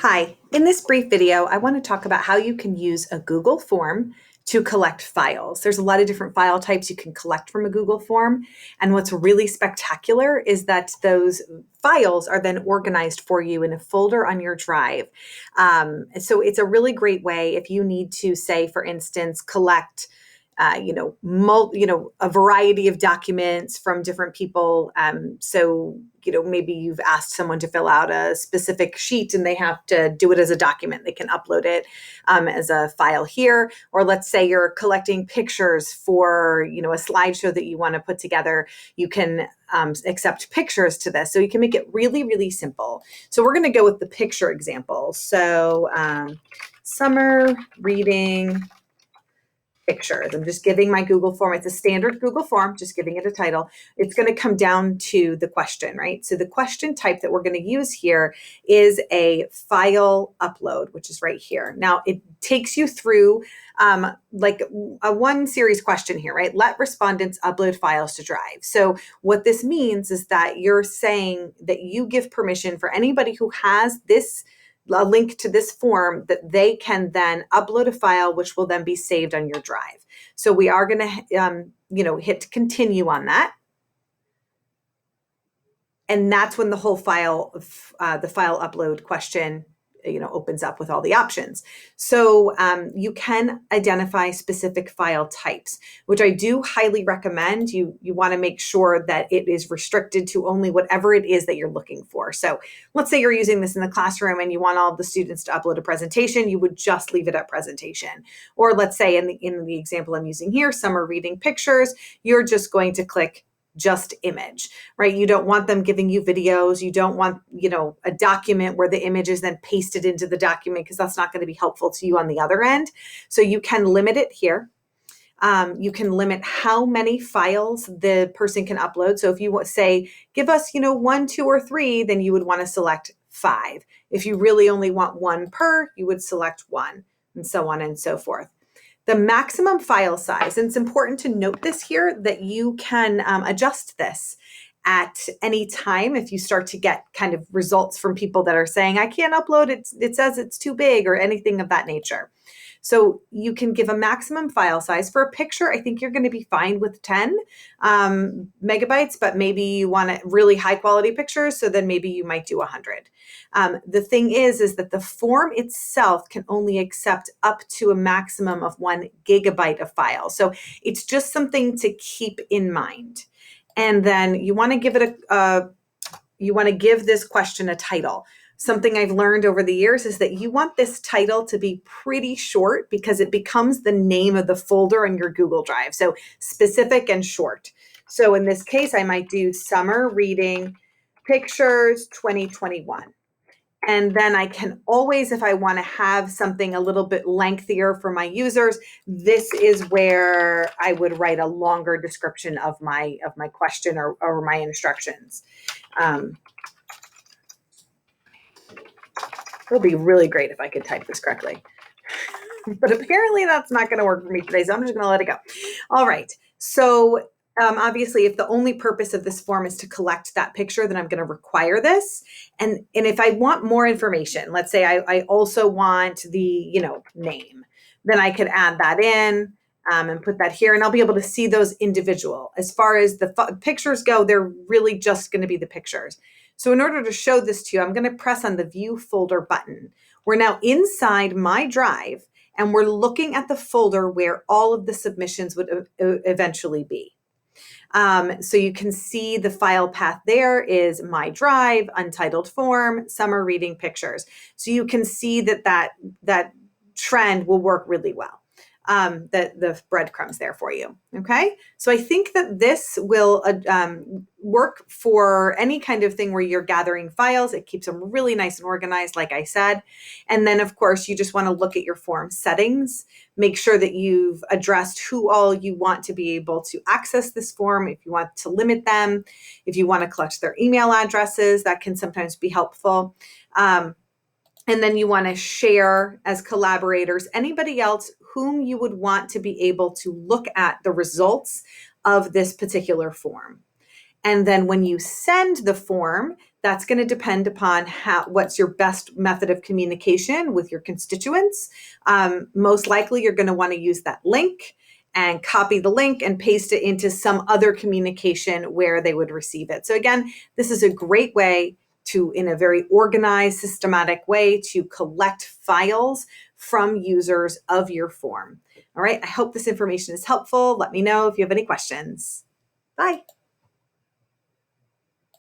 Hi, in this brief video, I want to talk about how you can use a Google form to collect files. There's a lot of different file types you can collect from a Google form. And what's really spectacular is that those files are then organized for you in a folder on your drive. So it's a really great way if you need to, say, for instance, collect a variety of documents from different people. Maybe you've asked someone to fill out a specific sheet and they have to do it as a document. They can upload it as a file here. Or let's say you're collecting pictures for, a slideshow that you want to put together. You can accept pictures to this. So you can make it really, really simple. So we're going to go with the picture example. So summer reading pictures. I'm just giving my Google form. It's a standard Google form, just giving it a title. It's going to come down to the question, right? So the question type that we're going to use here is a file upload, which is right here. Now it takes you through like a one series question here, right? Let respondents upload files to Drive. So what this means is that you're saying that you give permission for anybody who has a link to this form that they can then upload a file, which will then be saved on your drive. So we are going to, hit continue on that. And that's when the whole file, the file upload question, opens up with all the options. So you can identify specific file types, which I do highly recommend. You want to make sure that it is restricted to only whatever it is that you're looking for. So let's say you're using this in the classroom and you want all the students to upload a presentation, you would just leave it at presentation. Or let's say in the example I'm using here, summer reading pictures, you're just going to click just image, right? You don't want them giving you videos. You don't want, a document where the image is then pasted into the document because that's not going to be helpful to you on the other end. So you can limit it here. You can limit how many files the person can upload. So if you say, give us, 1, 2, or 3, then you would want to select 5. If you really only want 1 per, you would select 1, and so on and so forth. The maximum file size, and it's important to note this here, that you can adjust this at any time if you start to get kind of results from people that are saying, I can't upload it, it says it's too big, or anything of that nature. So you can give a maximum file size. For a picture, I think you're going to be fine with 10 megabytes, but maybe you want really high quality pictures, so then maybe you might do 100. The thing is that the form itself can only accept up to a maximum of 1 gigabyte of file. So it's just something to keep in mind. And then you want to give it you want to give this question a title. Something I've learned over the years is that you want this title to be pretty short because it becomes the name of the folder on your Google Drive. So specific and short. So in this case, I might do Summer Reading Pictures 2021. And then I can always, if I want to have something a little bit lengthier for my users, this is where I would write a longer description of my question or my instructions. It would be really great if I could type this correctly. But apparently that's not going to work for me today, so I'm just going to let it go. All right. So obviously, if the only purpose of this form is to collect that picture, then I'm going to require this. And if I want more information, let's say I also want the name, then I could add that in and put that here, and I'll be able to see those individual. As far as the pictures go, they're really just going to be the pictures. So in order to show this to you, I'm going to press on the View Folder button. We're now inside my drive, and we're looking at the folder where all of the submissions would eventually be. So you can see the file path there is my drive, untitled form, summer reading pictures. So you can see that trend will work really well. The breadcrumbs there for you. Okay. So I think that this will work for any kind of thing where you're gathering files. It keeps them really nice and organized, like I said. And then, of course, you just want to look at your form settings, make sure that you've addressed who all you want to be able to access this form. If you want to limit them, if you want to collect their email addresses, that can sometimes be helpful. And then you want to share as collaborators anybody else whom you would want to be able to look at the results of this particular form. And then when you send the form, That's going to depend upon what's your best method of communication with your constituents. Most likely, you're going to want to use that link and copy the link and paste it into some other communication where they would receive it. So again, this is a great way to, in a very organized, systematic way, to collect files from users of your form. All right, I hope this information is helpful. Let me know if you have any questions. Bye.